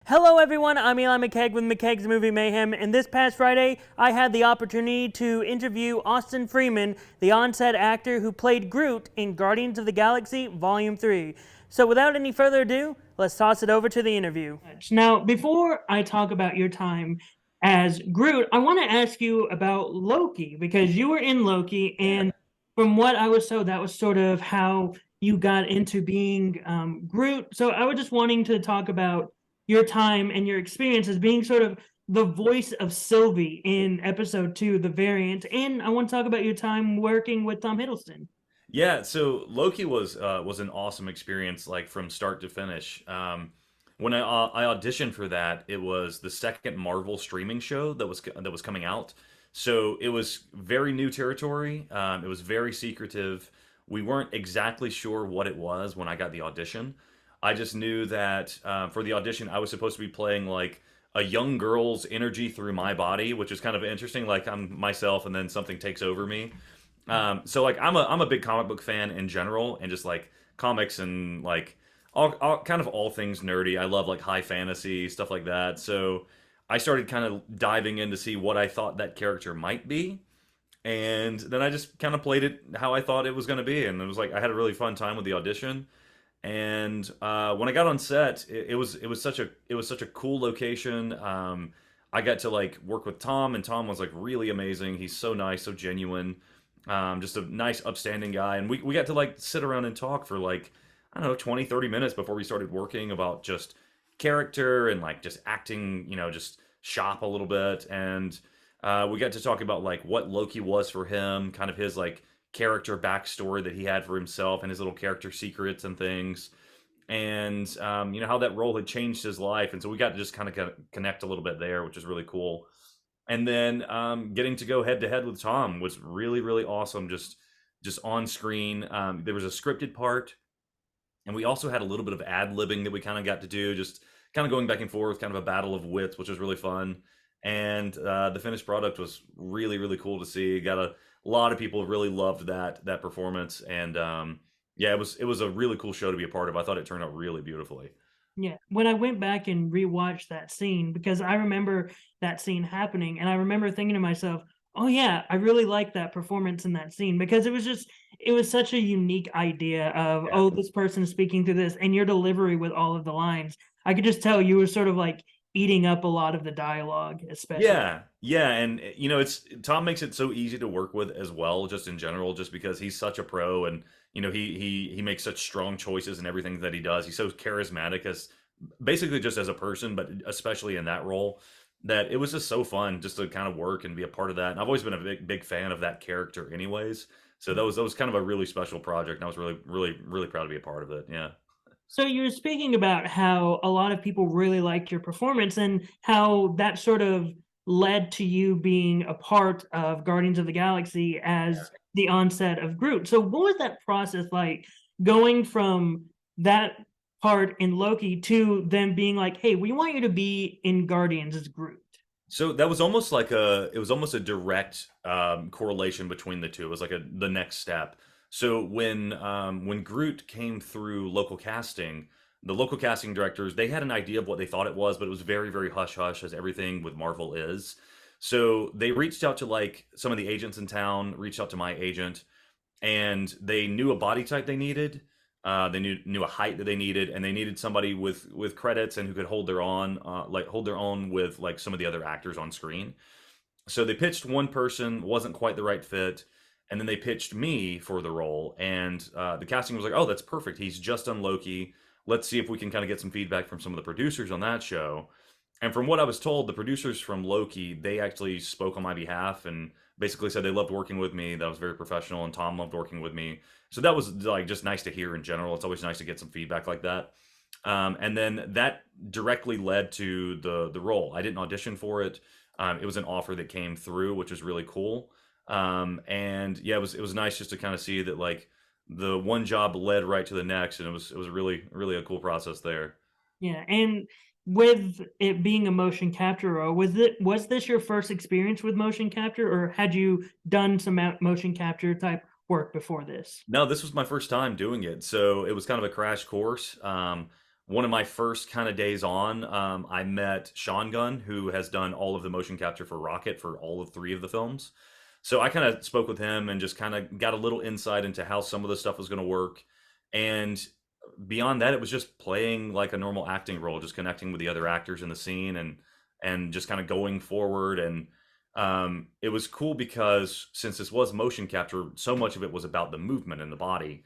Hello everyone, I'm Eli McCaig with McCaig's Movie Mayhem, and this past Friday, I had the opportunity to interview Austin Freeman, the on-set actor who played Groot in Guardians of the Galaxy Volume 3. So without any further ado, let's toss it over to the interview. Now, before I talk about your time as Groot, I want to ask you about Loki, because you were in Loki, and from what I was told, that was sort of how you got into being Groot. So I was just wanting to talk about your time and your experience as being sort of the voice of Sylvie in episode 2, The Variant, and I want to talk about your time working with Tom Hiddleston. Yeah, so Loki was an awesome experience, like from start to finish. When I auditioned for that, it was the second Marvel streaming show that was coming out, so it was very new territory. It was very secretive. We weren't exactly sure what it was when I got the audition. I just knew that for the audition, I was supposed to be playing like a young girl's energy through my body, which is kind of interesting. Like I'm myself, and then something takes over me. So like I'm a big comic book fan in general, and just like comics and like all kind of all things nerdy. I love like high fantasy stuff like that. So I started kind of diving in to see what I thought that character might be, and then I just kind of played it how I thought it was going to be, and it was like I had a really fun time with the audition. And when I got on set, it was such a cool location. I got to like work with Tom, and Tom was like really amazing. He's so nice, so genuine, just a nice, upstanding guy. And we got to like sit around and talk for like, I don't know, 20, 30 minutes before we started working about just character and like just acting, just shop a little bit. And we got to talk about like what Loki was for him, kind of his like character backstory that he had for himself and his little character secrets and things. And how that role had changed his life. And so we got to just kind of connect a little bit there, which is really cool. And then getting to go head to head with Tom was really, really awesome. Just on screen. There was a scripted part, and we also had a little bit of ad libbing that we kind of got to do, just kind of going back and forth, kind of a battle of wits, which was really fun. And the finished product was really, really cool to see. Got a lot of people really loved that performance, and yeah, it was a really cool show to be a part of. I thought it turned out really beautifully. Yeah, when I went back and rewatched that scene, because I remember that scene happening, and I remember thinking to myself, "Oh yeah, I really like that performance in that scene," because it was such a unique idea of, Yeah. oh, this person is speaking through this, and your delivery with all of the lines. I could just tell you were sort of like eating up a lot of the dialogue, especially. Yeah, yeah, and it's Tom makes it so easy to work with as well, just in general, just because he's such a pro, and he makes such strong choices in everything that he does. He's so charismatic as basically just as a person, but especially in that role, that it was just so fun just to kind of work and be a part of that. And I've always been a big fan of that character, anyways. So that was kind of a really special project, and I was really really really proud to be a part of it. Yeah. So you were speaking about how a lot of people really liked your performance and how that sort of led to you being a part of Guardians of the Galaxy as the onset of Groot. So what was that process like going from that part in Loki to them being like, hey, we want you to be in Guardians as Groot? So that was almost like it was almost a direct correlation between the two. It was like the next step. So when Groot came through local casting, the local casting directors, they had an idea of what they thought it was, but it was very very hush hush, as everything with Marvel is. So they reached out to like some of the agents in town, reached out to my agent, and they knew a body type they needed. They knew a height that they needed, and they needed somebody with credits and who could hold their own with like some of the other actors on screen. So they pitched one person, wasn't quite the right fit, and then they pitched me for the role. And the casting was like, "Oh, that's perfect. He's just done Loki. Let's see if we can kind of get some feedback from some of the producers on that show." And from what I was told, the producers from Loki, they actually spoke on my behalf and basically said they loved working with me. That was very professional, and Tom loved working with me. So that was like just nice to hear in general. It's always nice to get some feedback like that. And then that directly led to the role. I didn't audition for it. It was an offer that came through, which was really cool. And yeah, it was nice just to kind of see that like the one job led right to the next, and it was really really a cool process there. Yeah, and with it being a motion capture role, was this your first experience with motion capture, or had you done some motion capture type work before this? No, this was my first time doing it, so it was kind of a crash course. one of my first kind of days on, I met Sean Gunn, who has done all of the motion capture for Rocket for all of three of the films. So I kind of spoke with him and just kind of got a little insight into how some of the stuff was going to work. And beyond that, it was just playing like a normal acting role, just connecting with the other actors in the scene and just kind of going forward. And it was cool because since this was motion capture, so much of it was about the movement in the body.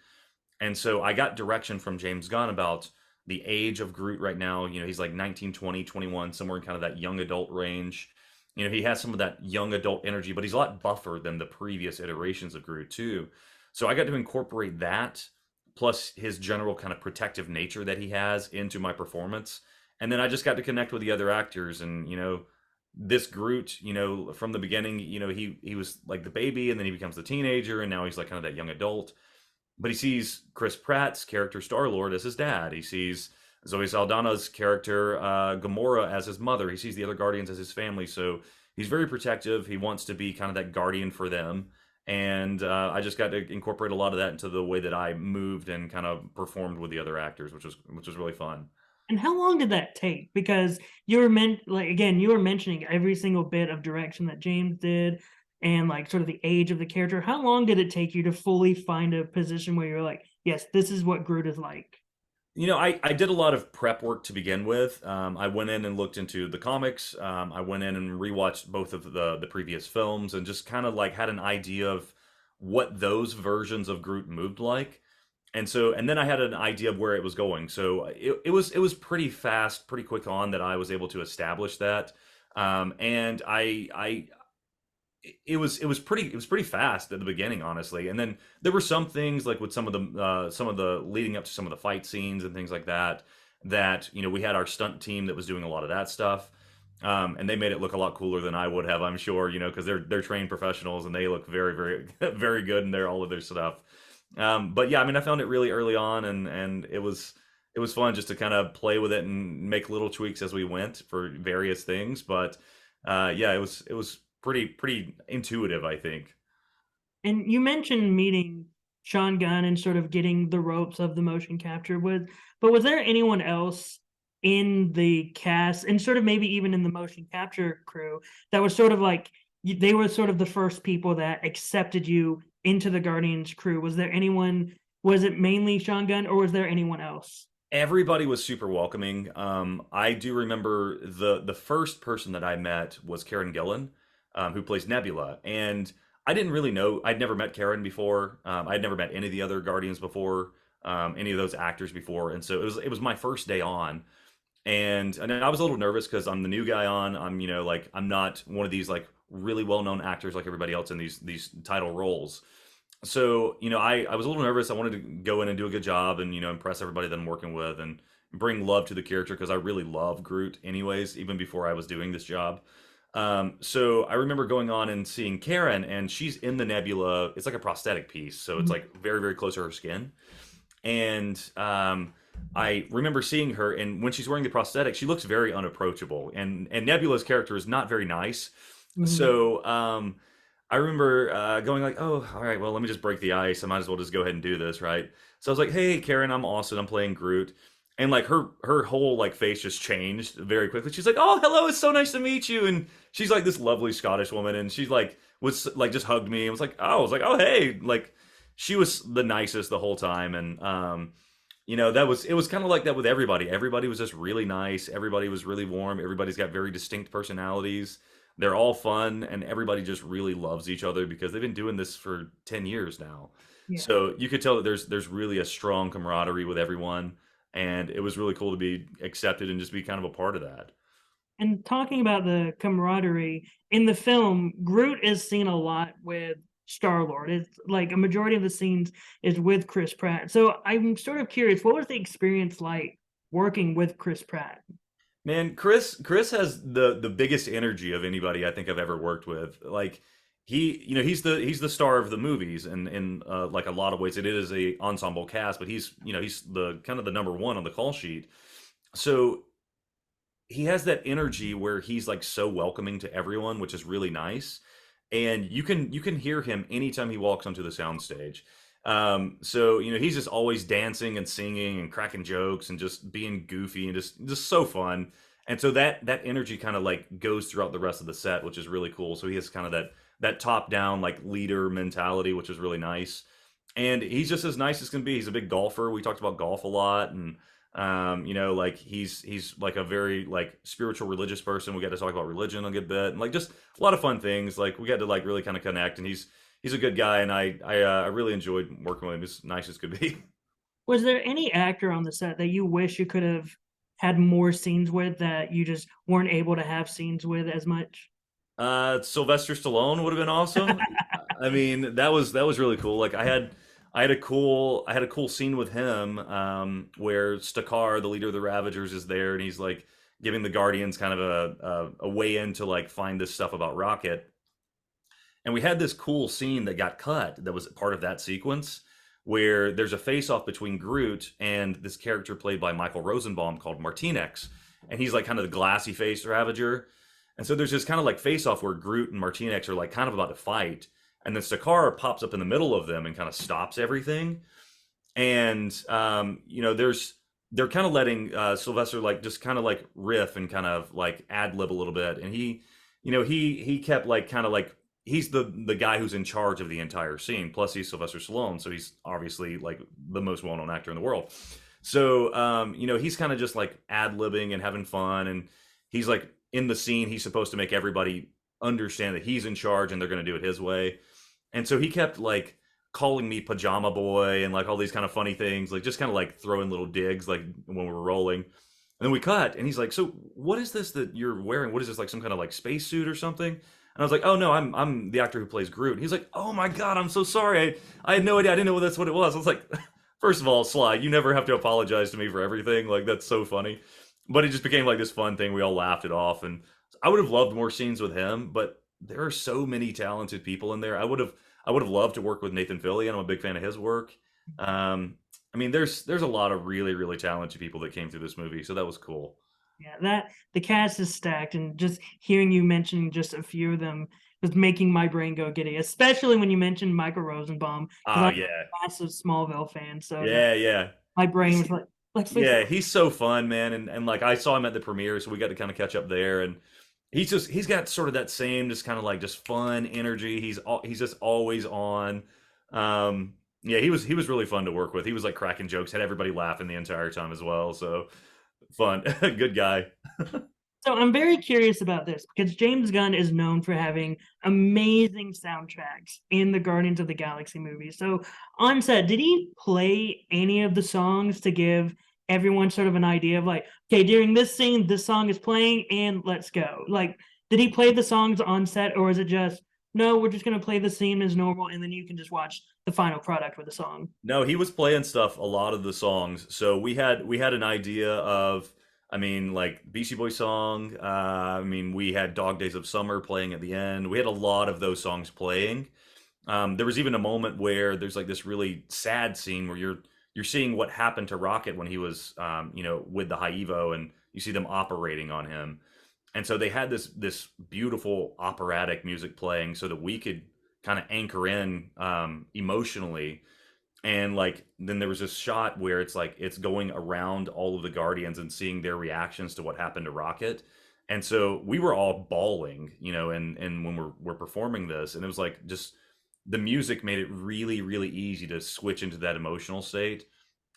And so I got direction from James Gunn about the age of Groot right now. You know, he's like 19, 20, 21, somewhere in kind of that young adult range. You know, he has some of that young adult energy, but he's a lot buffer than the previous iterations of Groot too. So I got to incorporate that plus his general kind of protective nature that he has into my performance. And then I just got to connect with the other actors and, you know, this Groot, you know, from the beginning, you know, he was like the baby and then he becomes the teenager and now he's like kind of that young adult. But he sees Chris Pratt's character Star-Lord as his dad. He sees Zoe Saldana's character Gamora as his mother. He sees the other Guardians as his family. So he's very protective. He wants to be kind of that guardian for them. And I just got to incorporate a lot of that into the way that I moved and kind of performed with the other actors, which was really fun. And how long did that take? Because you were like again, you were mentioning every single bit of direction that James did and like sort of the age of the character. How long did it take you to fully find a position where you're like, yes, this is what Groot is like? You know, I did a lot of prep work to begin with. I went in and looked into the comics. I went in and rewatched both of the previous films and just kind of like had an idea of what those versions of Groot moved like. And so, and then I had an idea of where it was going. So it was pretty fast, pretty quick on that I was able to establish that. And it was pretty fast at the beginning, honestly. And then there were some things like with some of the leading up to some of the fight scenes and things like that. That you know we had our stunt team that was doing a lot of that stuff, and they made it look a lot cooler than I would have, I'm sure. You know, because they're trained professionals and they look very very very good in their all of their stuff. But yeah, I mean, I found it really early on, and it was fun just to kind of play with it and make little tweaks as we went for various things. But yeah, it was pretty intuitive, I think. And you mentioned meeting Sean Gunn and sort of getting the ropes of the motion capture but was there anyone else in the cast and sort of maybe even in the motion capture crew that was sort of like they were sort of the first people that accepted you into the Guardians crew? Was there anyone? Was it mainly Sean Gunn, or was there anyone else? Everybody was super welcoming. I do remember the first person that I met was Karen Gillan, who plays Nebula, and I didn't really know. I'd never met Karen before. I'd never met any of the other Guardians before, any of those actors before, and so it was my first day on, and I was a little nervous because I'm the new guy on. I'm like I'm not one of these like really well known actors like everybody else in these title roles. So I was a little nervous. I wanted to go in and do a good job and impress everybody that I'm working with and bring love to the character because I really love Groot anyways, even before I was doing this job. So I remember going on and seeing Karen, and she's in the nebula. It's like a prosthetic piece, so it's like very, very close to her skin. And I remember seeing her, and when she's wearing the prosthetic, she looks very unapproachable. And Nebula's character is not very nice. Mhm. So I remember going like, "Oh, all right, well, let me just break the ice. I might as well just go ahead and do this, right?" So I was like, "Hey, Karen, I'm Austin. I'm playing Groot." And like her whole like face just changed very quickly. She's like, "Oh, hello, it's so nice to meet you." And she's like this lovely Scottish woman, and she's like was like just hugged me and was like, "Oh," I was like, "Oh, hey." Like she was the nicest the whole time. And it was kind of like that with everybody. Everybody was just really nice. Everybody was really warm. Everybody's got very distinct personalities. They're all fun, and everybody just really loves each other because they've been doing this for 10 years now. Yeah. So you could tell that there's really a strong camaraderie with everyone, and it was really cool to be accepted and just be kind of a part of that. And talking about the camaraderie in the film, Groot is seen a lot with Star-Lord. It's like a majority of the scenes is with Chris Pratt. So I'm sort of curious, what was the experience like working with Chris Pratt? Man, Chris has the biggest energy of anybody I think I've ever worked with. Like he's the star of the movies, and in like a lot of ways it is a ensemble cast, but he's the kind of the number one on the call sheet. So he has that energy where he's like so welcoming to everyone, which is really nice. And you can hear him anytime he walks onto the soundstage. So he's just always dancing and singing and cracking jokes and just being goofy and just so fun. And so that energy kind of like goes throughout the rest of the set, which is really cool. So he has kind of that top down like leader mentality, which is really nice. And he's just as nice as can be. He's a big golfer. We talked about golf a lot, and like he's like a very like spiritual religious person. We got to talk about religion a good bit, and like just a lot of fun things. Like we got to like really kind of connect, and he's a good guy, and I really enjoyed working with him. He's nice as could be. Was there any actor on the set that you wish you could have had more scenes with that you just weren't able to have scenes with as much? Sylvester Stallone would have been awesome. I mean, that was really cool. Like I had a cool scene with him where Stakar, the leader of the Ravagers, is there, and he's like giving the Guardians kind of a way in to like find this stuff about Rocket. And we had this cool scene that got cut that was part of that sequence where there's a face off between Groot and this character played by Michael Rosenbaum called Martinex. And he's like kind of the glassy faced Ravager. And so there's this kind of like face off where Groot and Martinex are like kind of about to fight. And then Sakaar pops up in the middle of them and kind of stops everything. And, they're kind of letting Sylvester like just kind of like riff and kind of like ad lib a little bit. And he kept like kind of like he's the guy who's in charge of the entire scene. Plus, he's Sylvester Stallone, so he's obviously like the most well known actor in the world. So, he's kind of just like ad libbing and having fun, and he's like in the scene. He's supposed to make everybody understand that he's in charge and they're going to do it his way. And so he kept like calling me Pajama Boy and like all these kind of funny things, like just kind of like throwing little digs like when we were rolling. And then we cut, and he's like, "So what is this that you're wearing? What is this, like some kind of like spacesuit or something?" And I was like, "Oh no, I'm the actor who plays Groot." He's like, "Oh my god, I'm so sorry. I had no idea. I didn't know that's what it was." I was like, first of all, Sly, you never have to apologize to me for everything. Like that's so funny. But it just became like this fun thing. We all laughed it off, and I would have loved more scenes with him. But there are so many talented people in there. I would have loved to work with Nathan Fillion. I'm a big fan of his work. I mean, there's a lot of really really talented people that came through this movie, so that was cool. Yeah, that the cast is stacked, and just hearing you mention just a few of them was making my brain go giddy. Especially when you mentioned Michael Rosenbaum, because Ah, I'm yeah, a massive Smallville fan. So that yeah, yeah. my brain He's was like, let's face it. Yeah, he's so fun, man. And like I saw him at the premiere, so we got to kind of catch up there. And he's got sort of that same just kind of like just fun energy. He's just always on. Yeah, he was really fun to work with. He was like cracking jokes, had everybody laughing the entire time as well. So fun, good guy. So I'm very curious about this because James Gunn is known for having amazing soundtracks in the Guardians of the Galaxy movies. So on set, did he play any of the songs to give everyone sort of an idea of like, okay, during this scene, this song is playing and let's go? Like, did he play the songs on set, or is it just, no, we're just going to play the scene as normal and then you can just watch the final product with the song? No, he was playing stuff a lot of the songs. So we had an idea of, I mean, like Beastie Boy song. I mean, we had Dog Days of Summer playing at the end. We had a lot of those songs playing. There was even a moment where there's like this really sad scene where you're seeing what happened to Rocket when he was with the High Evo, and you see them operating on him. And so they had this beautiful operatic music playing so that we could kind of anchor in emotionally. And like then there was this shot where it's like it's going around all of the Guardians and seeing their reactions to what happened to Rocket. And so we were all bawling, and when we're performing this, and it was like just the music made it really really easy to switch into that emotional state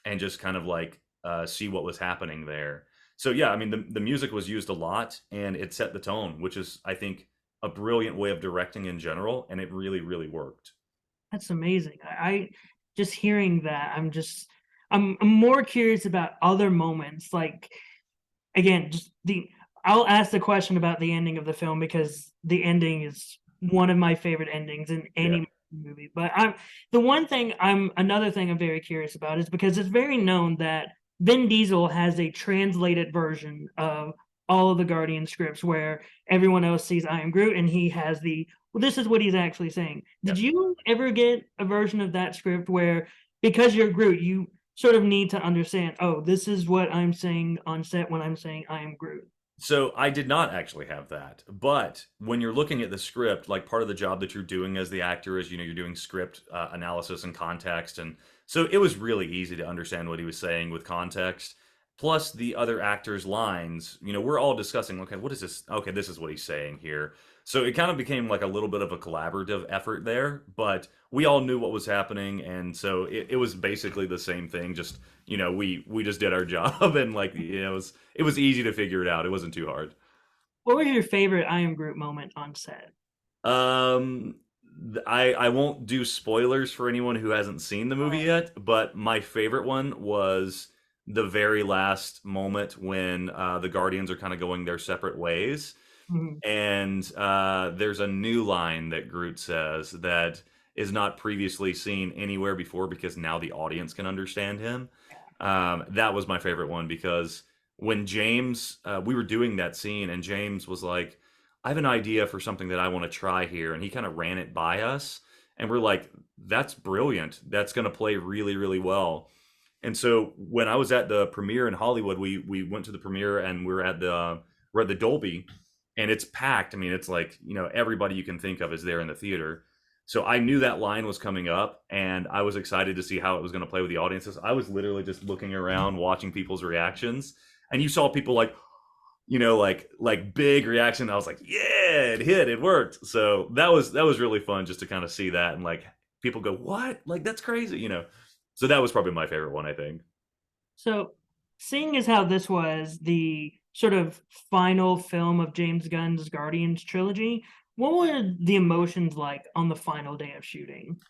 and just kind of like see what was happening there. So yeah, I mean the music was used a lot, and it set the tone, which is I think a brilliant way of directing in general, and it really really worked. That's amazing. I just hearing that, I'm more curious about other moments. Like again, just the I'll ask the question about the ending of the film because the ending is one of my favorite endings in Yeah. any movie. But another thing I'm very curious about is because it's very known that Vin Diesel has a translated version of all of the Guardian scripts where everyone else sees I am Groot and he has the well, this is what he's actually saying. Yeah. Did you ever get a version of that script where because you're Groot, you sort of need to understand, oh, this is what I'm saying on set when I'm saying I am Groot? So I did not actually have that. But when you're looking at the script, like part of the job that you're doing as the actor is, you're doing script analysis and context. And so it was really easy to understand what he was saying with context. Plus the other actors' lines, we're all discussing, okay, what is this? Okay, this is what he's saying here. So it kind of became like a little bit of a collaborative effort there, but we all knew what was happening. And so it was basically the same thing, just we just did our job and like it was easy to figure it out. It wasn't too hard. What was your favorite I Am Groot moment on set? Um, I won't do spoilers for anyone who hasn't seen the movie yet, but my favorite one was the very last moment when the Guardians are kind of going their separate ways, Mhm. and there's a new line that Groot says that is not previously seen anywhere before because now the audience can understand him. That was my favorite one because when James, we were doing that scene, and James was like, I have an idea for something that I want to try here. And he kind of ran it by us. And we're like, that's brilliant. That's going to play really, really well. And so when I was at the premiere in Hollywood, we went to the premiere and we're at the Dolby, and it's packed. I mean, it's like everybody you can think of is there in the theater. So I knew that line was coming up, and I was excited to see how it was going to play with the audiences. I was literally just looking around, watching people's reactions, and you saw people like like big reaction. I was like, yeah, it hit, it worked. So that was really fun just to kind of see that and like people go, what? Like that's crazy. So that was probably my favorite one, I think. So, seeing as how this was the sort of final film of James Gunn's Guardians trilogy, what were the emotions like on the final day of shooting?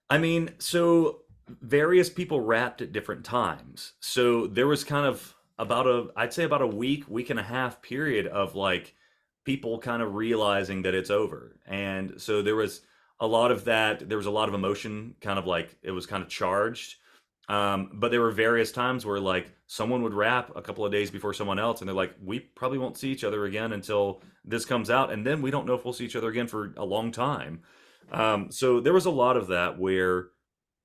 I mean, so various people wrapped at different times. So there was kind of I'd say about a week and a half period of like people kind of realizing that it's over. And so there was a lot of that. There was a lot of emotion, kind of like it was kind of charged. But there were various times where like someone would wrap a couple of days before someone else, and they're like, we probably won't see each other again until this comes out. And then we don't know if we'll see each other again for a long time. So there was a lot of that where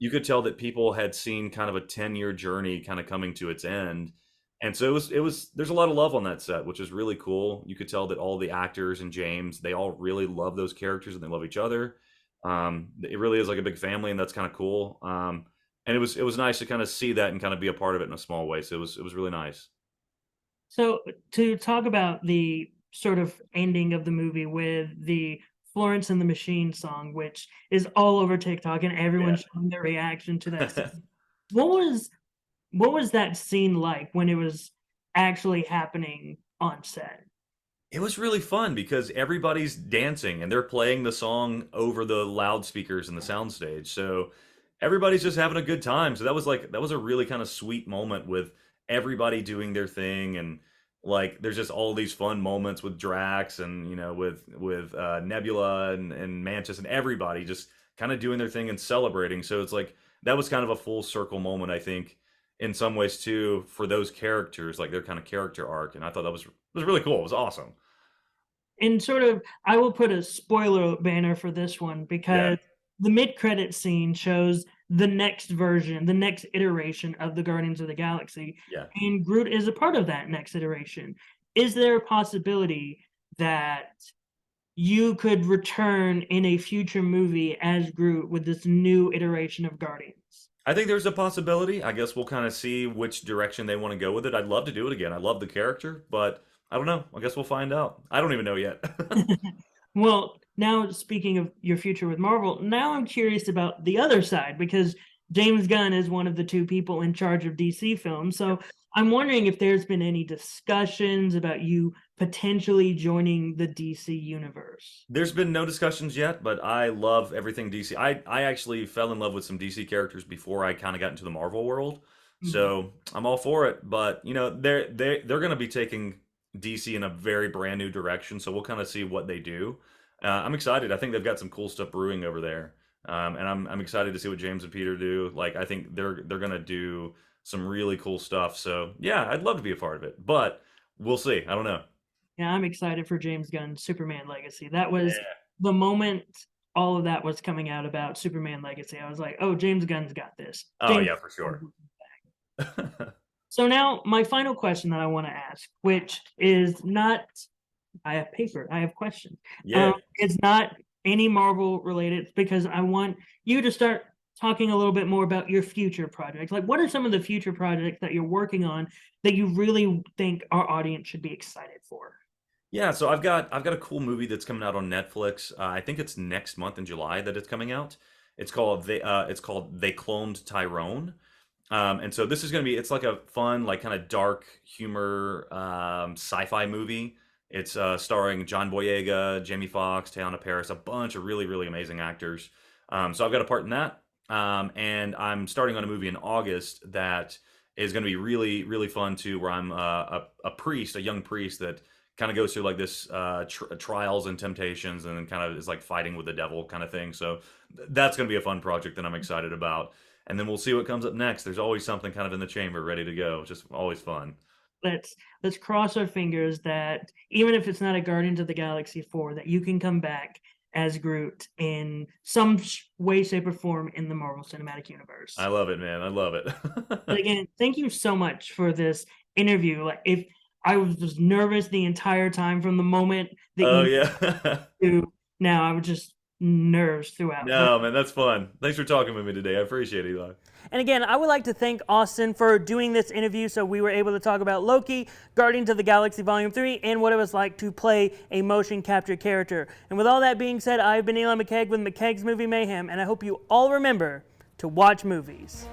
you could tell that people had seen kind of a 10-year journey kind of coming to its end. And so it was there's a lot of love on that set, which is really cool. You could tell that all the actors and James, they all really love those characters and they love each other. It really is like a big family, and that's kind of cool. And it was nice to kind of see that and kind of be a part of it in a small way. So it was really nice. So, to talk about the sort of ending of the movie with the Florence and the Machine song, which is all over TikTok and Yeah. everyone's showing their reaction to that scene. What was what was that scene like when it was actually happening on set? It was really fun because everybody's dancing and they're playing the song over the loudspeakers in the soundstage. So everybody's just having a good time. So that was a really kind of sweet moment with everybody doing their thing, and like there's just all these fun moments with Drax and with Nebula and Mantis and everybody just kind of doing their thing and celebrating. So it's like that was kind of a full circle moment, I think, in some ways too, for those characters, like their kind of character arc. And I thought that was really cool. It was awesome. And sort of, I will put a spoiler banner for this one Yeah, because the mid-credit scene shows the next version, the next iteration of the Guardians of the Galaxy, yeah. and Groot is a part of that next iteration. Is there a possibility that you could return in a future movie as Groot with this new iteration of Guardians? I think there's a possibility. I guess we'll kind of see which direction they want to go with it. I'd love to do it again. I love the character, but I don't know. I guess we'll find out. I don't even know yet. Well, now speaking of your future with Marvel, now I'm curious about the other side because James Gunn is one of the two people in charge of DC films. So I'm wondering if there's been any discussions about you potentially joining the DC universe. There's been no discussions yet, but I love everything DC. I actually fell in love with some DC characters before I kind of got into the Marvel world, Mhm. so I'm all for it. But they're going to be taking DC in a very brand new direction, so we'll kind of see what they do. I'm excited. I think they've got some cool stuff brewing over there, and I'm excited to see what James and Peter do. Like I think they're going to do some really cool stuff. So yeah, I'd love to be a part of it, but we'll see. I don't know. Yeah, I'm excited for James Gunn's Superman Legacy. That was Yeah. the moment all of that was coming out about Superman Legacy. I was like, oh, James Gunn's got this. Oh James. yeah, for sure. So now my final question that I want to ask, which is not, I have paper, I have questions. Yeah. It's not any Marvel related because I want you to start talking a little bit more about your future projects. Like, what are some of the future projects that you're working on that you really think our audience should be excited for? Yeah, so I've got a cool movie that's coming out on Netflix. I think it's next month in July that it's coming out. It's called They Cloned Tyrone. And so this is going to be, it's like a fun, like kind of dark humor sci-fi movie. It's starring John Boyega, Jamie Foxx, Teyonah Parris, a bunch of really, really amazing actors. So I've got a part in that. And I'm starting on a movie in August that is going to be really, really fun too, where I'm a priest, a young priest that kind of goes through like this trials and temptations and then kind of is like fighting with the devil kind of thing. So that's going to be a fun project that I'm excited about. And then we'll see what comes up next. There's always something kind of in the chamber ready to go. Just always fun. Let's cross our fingers that even if it's not a Guardians of the Galaxy 4, that you can come back as Groot in some way, shape, or form in the Marvel Cinematic Universe. I love it, man. I love it. But again, thank you so much for this interview. Like, if I was nervous the entire time from the moment that Oh you yeah. to now, I was just nerves throughout. But No, man, that's fun. Thanks for talking with me today. I appreciate it, Eli. and again, I would like to thank Austin for doing this interview so we were able to talk about Loki, Guardians of the Galaxy Volume 3, and what it was like to play a motion capture character. And with all that being said, I've been Eli McCaig with McCaig's Movie Mayhem, and I hope you all remember to watch movies.